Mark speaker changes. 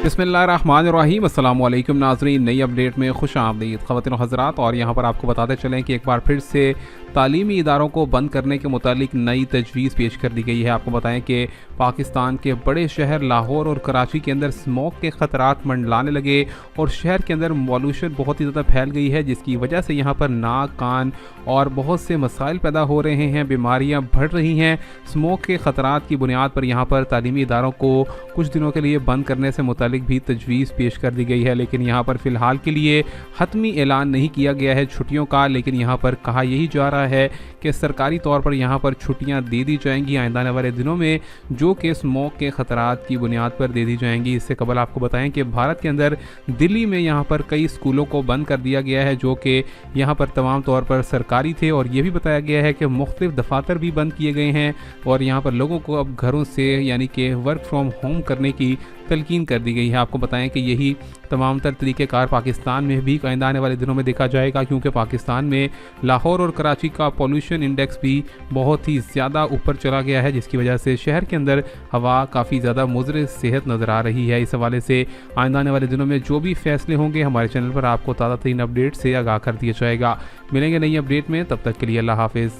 Speaker 1: बिस्मिल्लाहिर्रहमानिर्रहीम। अस्सलाम वालेकुम नाज़रीन, नई अपडेट में खुश आमदीद ख़वातीन और हज़रात। और यहाँ पर आपको बताते चलें कि एक बार फिर से तालीमी इदारों को बंद करने के मुतालिक नई तजवीज़ पेश कर दी गई है। आपको बताएं कि पाकिस्तान के बड़े शहर लाहौर और कराची के अंदर स्मोक के ख़तरात मंडलाने लगे और शहर के अंदर पॉल्यूशन बहुत ही ज़्यादा फैल गई है, जिसकी वजह से यहाँ पर नाक, कान और बहुत से मसाइल पैदा हो रहे हैं, बीमारियाँ बढ़ रही हैं। स्मोक के ख़तरात की बुनियाद पर यहाँ पर तालीमी इदारों को कुछ दिनों के लिए बंद करने से मुतालिक भी तजवीज़ पेश कर दी गई है, लेकिन यहाँ पर फ़िलहाल के लिए हतमी ऐलान नहीं किया गया है छुट्टियों का। लेकिन यहाँ पर कहा यही जा रहा है कि सरकारी तौर पर यहाँ पर छुट्टियाँ दे दी जाएंगी आइंदा आने वाले दिनों में, जो कि स्मोक के ख़तरात की बुनियाद पर दे दी जाएंगी। इससे कबल आपको बताएं कि भारत के अंदर दिल्ली में यहाँ पर कई स्कूलों को बंद कर दिया गया है, जो कि यहाँ पर तमाम तौर पर सरकारी थे। और ये भी बताया गया है कि मुख्तलिफ दफातर भी बंद किए गए हैं और यहाँ पर लोगों को अब घरों से यानी कि वर्क फ्रॉम होम करने की तलकीन कर दी गई है। आपको बताएं कि यही तमाम तर तरीक़ेकार पाकिस्तान में भी आइंदा आने वाले दिनों में देखा जाएगा, क्योंकि पाकिस्तान में लाहौर और कराची का पॉल्यूशन इंडेक्स भी बहुत ही ज़्यादा ऊपर चला गया है, जिसकी वजह से शहर के अंदर हवा काफ़ी ज़्यादा मुज़र सेहत नज़र आ रही है। इस हवाले से आइंदा आने वाले दिनों में जो भी फैसले होंगे हमारे चैनल पर आपको ताज़ा तरीन अपडेट से आगाह कर दिया जाएगा। मिलेंगे नई अपडेट में, तब तक के लिए अल्लाह हाफ़िज़।